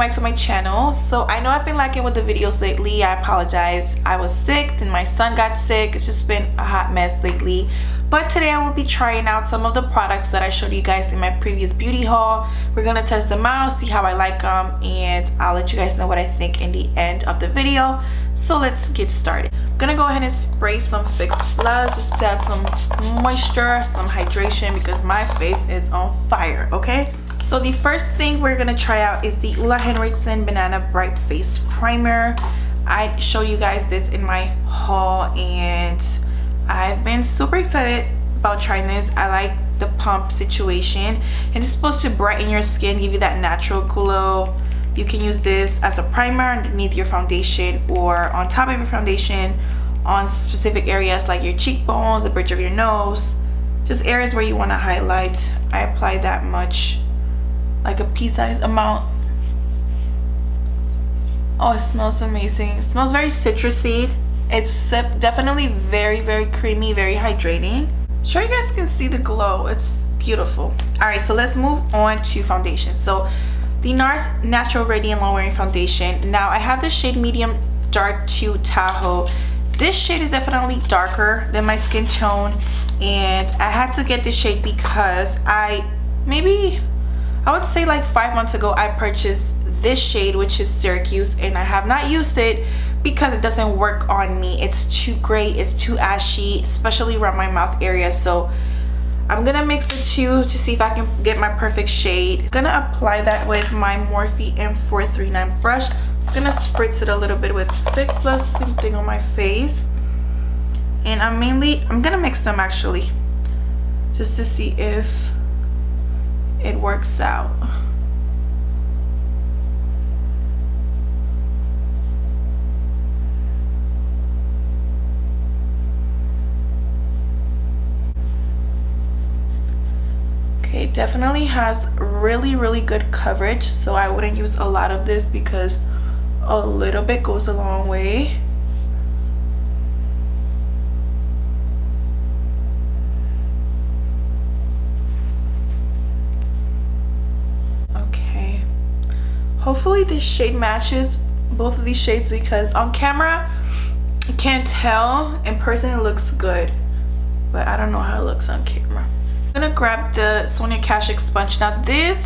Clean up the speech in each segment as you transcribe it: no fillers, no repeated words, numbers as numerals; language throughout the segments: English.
back to my channel. So I know I've been lacking with the videos lately. I apologize. I was sick, then my son got sick. It's just been a hot mess lately. But today I will be trying out some of the products that I showed you guys in my previous beauty haul. We're gonna test them out, see how I like them, and I'll let you guys know what I think in the end of the video. So let's get started. I'm gonna go ahead and spray some Fix Plus just to add some moisture, some hydration, because my face is on fire, okay? So the first thing we're gonna try out is the HENRIKSEN Banana Bright Face Primer. I showed you guys this in my haul and I've been super excited about trying this. I like the pump situation, and it's supposed to brighten your skin, give you that natural glow. You can use this as a primer underneath your foundation or on top of your foundation on specific areas like your cheekbones, the bridge of your nose, just areas where you want to highlight. I apply that much, like a pea-sized amount. Oh, it smells amazing. It smells very citrusy. It's definitely very creamy, very hydrating. Sure, you guys can see the glow. It's beautiful. All right, so let's move on to foundation. So the NARS Natural Radiant Long Wearing Foundation. Now I have the shade Medium Dark 2 Tahoe. This shade is definitely darker than my skin tone, and I had to get this shade because I would say like 5 months ago I purchased this shade, which is Syracuse, and I have not used it because it doesn't work on me. It's too gray, it's too ashy, especially around my mouth area. So I'm gonna mix the two to see if I can get my perfect shade. I'm gonna apply that with my Morphe M439 brush. Just gonna spritz it a little bit with Fix Plus, same thing on my face. And I'm gonna mix them actually, just to see if it works out. Okay, it definitely has really good coverage, so I wouldn't use a lot of this because a little bit goes a long way. Okay, hopefully this shade matches both of these shades, because on camera I can't tell, in person it looks good, but I don't know how it looks on camera. I'm gonna grab the SONIA KASHUK sponge. Now this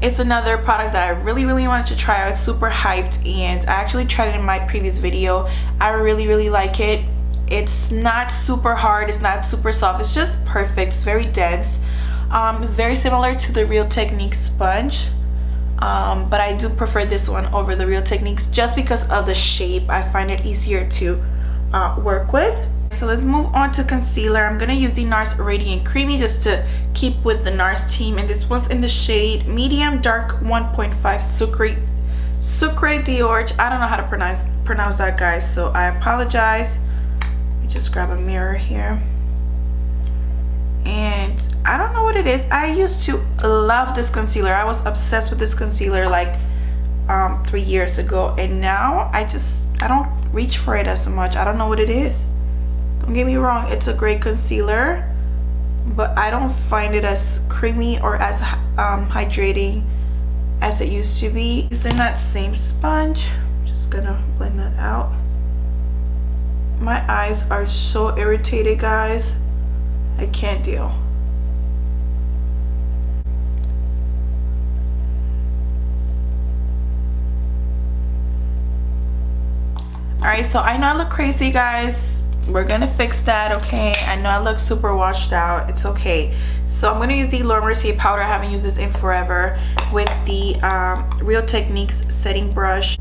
is another product that I really wanted to try out. It's super hyped, and I actually tried it in my previous video. I really like it. It's not super hard, it's not super soft, it's just perfect. It's very dense. It's very similar to the Real Techniques sponge, but I do prefer this one over the Real Techniques just because of the shape. I find it easier to work with. So let's move on to concealer. I'm gonna use the NARS Radiant Creamy just to keep with the NARS team, and this one's in the shade Medium Dark 1.5 Sucre Diorge. I don't know how to pronounce that, guys, so I apologize. Let me just grab a mirror here. And I don't know what it is. I used to love this concealer. I was obsessed with this concealer like 3 years ago, and now I don't reach for it as much. I don't know what it is. Don't get me wrong, it's a great concealer, but I don't find it as creamy or as hydrating as it used to be. Using that same sponge, I'm just gonna blend that out. My eyes are so irritated, guys. I can't deal. Alright, so I know I look crazy, guys. We're gonna fix that, okay? I know I look super washed out. It's okay. So I'm gonna use the Laura Mercier powder. I haven't used this in forever, with the Real Techniques setting brush.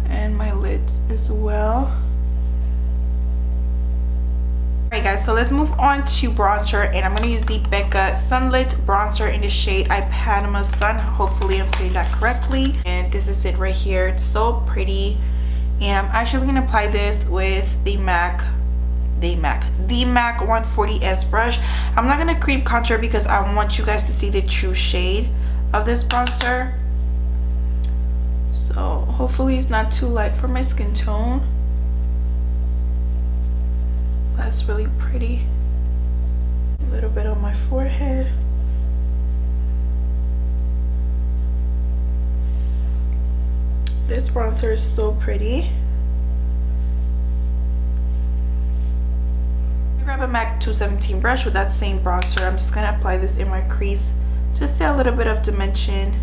And my lids as well. Alright guys, so let's move on to bronzer, and I'm going to use the BECCA Sunlit bronzer in the shade Ipanema Sun. Hopefully I'm saying that correctly. And this is it right here. It's so pretty. And I'm actually going to apply this with the MAC 140S brush. I'm not going to cream contour because I want you guys to see the true shade of this bronzer. So hopefully it's not too light for my skin tone. That's really pretty. little bit on my forehead. This bronzer is so pretty. Grab a MAC 217 brush with that same bronzer. I'm just gonna apply this in my crease just to add a little bit of dimension,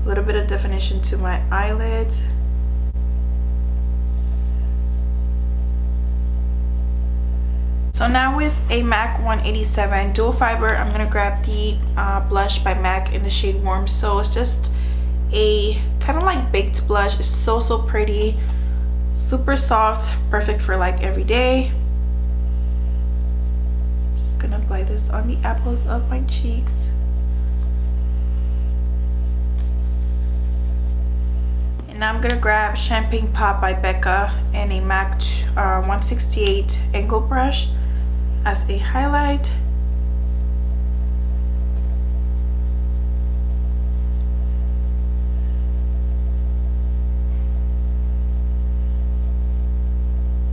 a little bit of definition to my eyelid. So now with a MAC 187 dual fiber, I'm gonna grab the blush by MAC in the shade Warm. So it's just a kind of like baked blush. It's so pretty, super soft, perfect for like every day. Just gonna apply this on the apples of my cheeks. And now I'm gonna grab Champagne Pop by BECCA and a MAC 168 angle brush as a highlight.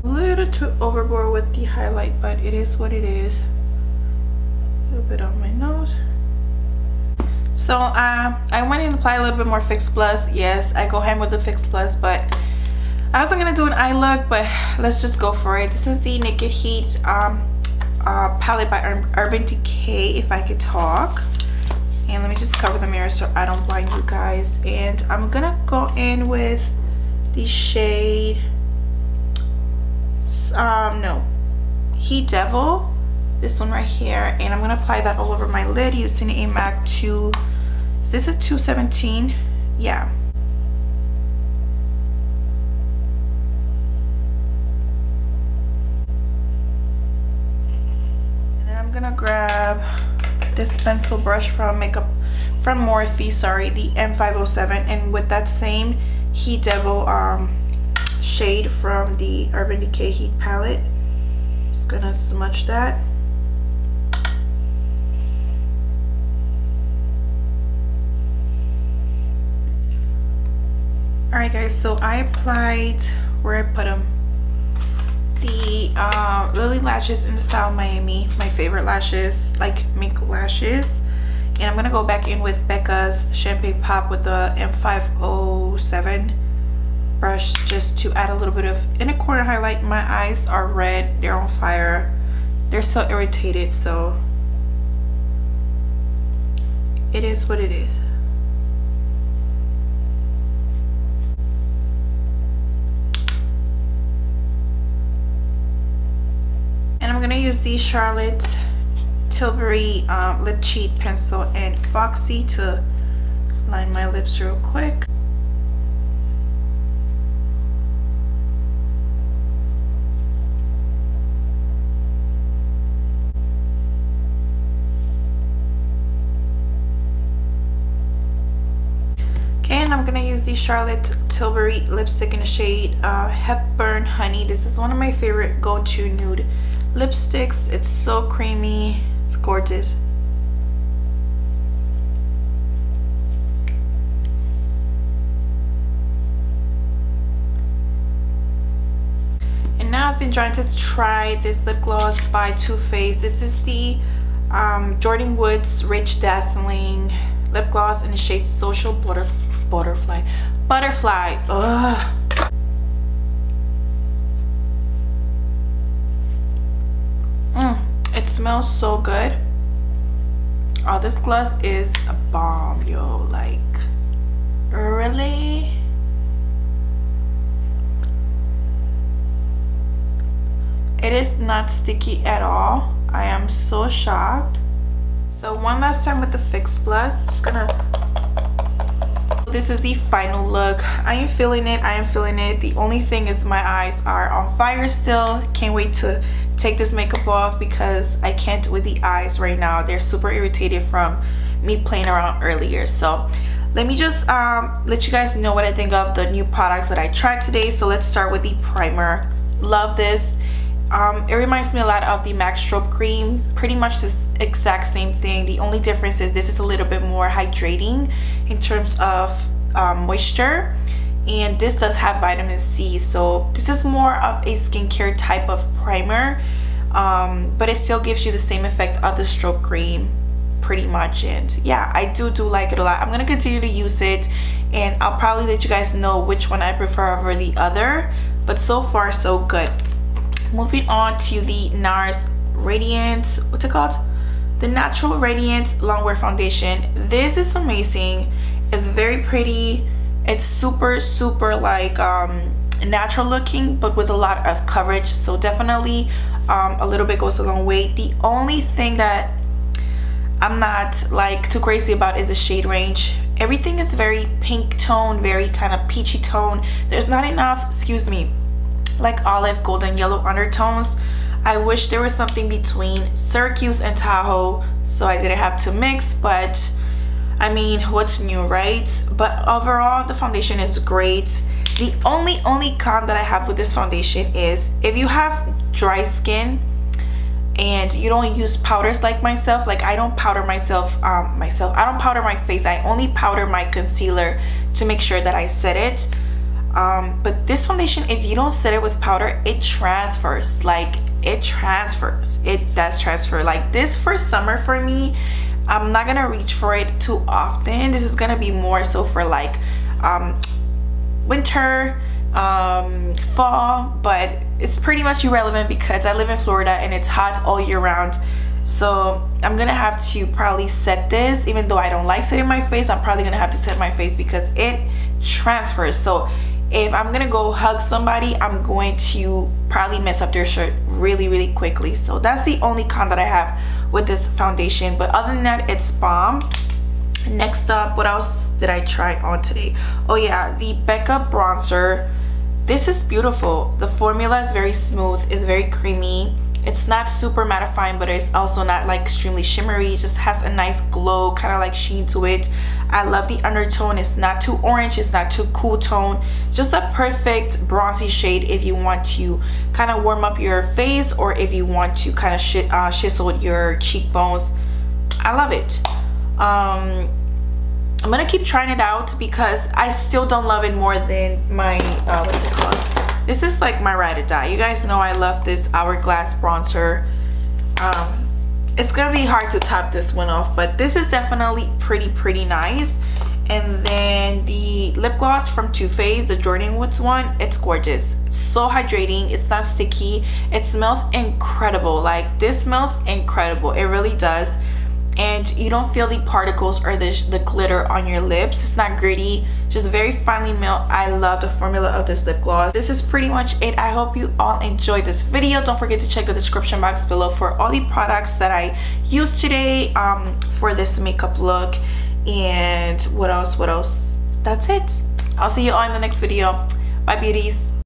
A little too overboard with the highlight, but it is what it is. A little bit on my nose. So I went and applied a little bit more Fix Plus. Yes, I go ham with the Fix Plus, but I wasn't gonna do an eye look, but let's just go for it. This is the Naked Heat palette by Urban Decay, if I could talk. And let me just cover the mirror so I don't blind you guys. And I'm gonna go in with the shade Heat Devil, this one right here, and I'm gonna apply that all over my lid using a MAC 2. Is this a 217? Yeah. And then I'm gonna grab this pencil brush from Morphe, sorry, the M507, and with that same Heat Devil shade from the Urban Decay Heat palette, just gonna smudge that. Alright guys, so I applied, where I put them, the Lily lashes in the style Miami, my favorite lashes, like mink lashes. And I'm gonna go back in with BECCA's Champagne Pop with the M507 brush just to add a little bit of inner corner highlight. My eyes are red, they're on fire, they're so irritated, so it is what it is. And I'm gonna use the Charlotte Tilbury lip cheat pencil and Foxy to line my lips real quick. And I'm gonna use the Charlotte Tilbury lipstick in the shade Hepburn Honey. This is one of my favorite go-to nude lipsticks. It's so creamy, it's gorgeous. And now I've been trying to try this lip gloss by Too Faced. This is the Jordan Woods Rich Dazzling lip gloss in the shade Social Butterfly. Ugh. It smells so good. Oh, this gloss is a bomb, yo. Like, really? It is not sticky at all. I am so shocked. So one last time with the Fix Plus. I'm just gonna, this is the final look. I am feeling it. I am feeling it. The only thing is my eyes are on fire still. Can't wait to take this makeup off because I can't with the eyes right now. They're super irritated from me playing around earlier. So let me just let you guys know what I think of the new products that I tried today. So let's start with the primer. Love this. It reminds me a lot of the MAC Strobe Cream. Pretty much the exact same thing. The only difference is this is a little bit more hydrating in terms of moisture, and this does have vitamin C. So this is more of a skincare type of primer. but it still gives you the same effect of the stroke cream pretty much. And yeah, I do like it a lot. I'm gonna continue to use it, and I'll probably let you guys know which one I prefer over the other, but so far so good. Moving on to the NARS Radiant, what's it called? The Natural Radiant Longwear Foundation. This is amazing. It's very pretty. It's super like natural looking, but with a lot of coverage, so definitely a little bit goes a long way. The only thing that I'm not like too crazy about is the shade range. Everything is very pink tone, very kind of peachy tone. There's not enough, excuse me, like olive, golden, yellow undertones. I wish there was something between Syracuse and Tahoe, so I didn't have to mix, but I mean, what's new, right? But overall, the foundation is great. The only con that I have with this foundation is if you have dry skin and you don't use powders like myself, like I don't powder myself, I don't powder my face. I only powder my concealer to make sure that I set it. But this foundation, if you don't set it with powder, it transfers. Like it transfers. It does transfer. Like this for summer for me, I'm not gonna reach for it too often. This is gonna be more so for like winter, fall, but it's pretty much irrelevant because I live in Florida and it's hot all year round. So I'm gonna have to probably set this, even though I don't like setting my face. I'm probably gonna have to set my face because it transfers. So if I'm gonna go hug somebody, I'm going to probably mess up their shirt really quickly. So that's the only con that I have with this foundation, but other than that, it's bomb. Next up, what else did I try on today? Oh yeah, the BECCA bronzer. This is beautiful. The formula is very smooth, it's very creamy. It's not super mattifying, but it's also not like extremely shimmery. It just has a nice glow, kind of like sheen to it. I love the undertone. It's not too orange, it's not too cool tone. Just a perfect bronzy shade if you want to kind of warm up your face, or if you want to kind of chisel your cheekbones. I love it. I'm gonna keep trying it out because I still don't love it more than my what's it called? This is like my ride or die. You guys know I love this Hourglass bronzer. It's gonna be hard to top this one off, but this is definitely pretty nice. And then the lip gloss from Too Faced, the Jordan Woods one, it's gorgeous. It's so hydrating, it's not sticky, it smells incredible. Like this smells incredible, it really does. And you don't feel the particles or the glitter on your lips. It's not gritty, just very finely milled. I love the formula of this lip gloss. This is pretty much it. I hope you all enjoyed this video. Don't forget to check the description box below for all the products that I used today for this makeup look. And what else? That's it. I'll see you all in the next video. Bye beauties.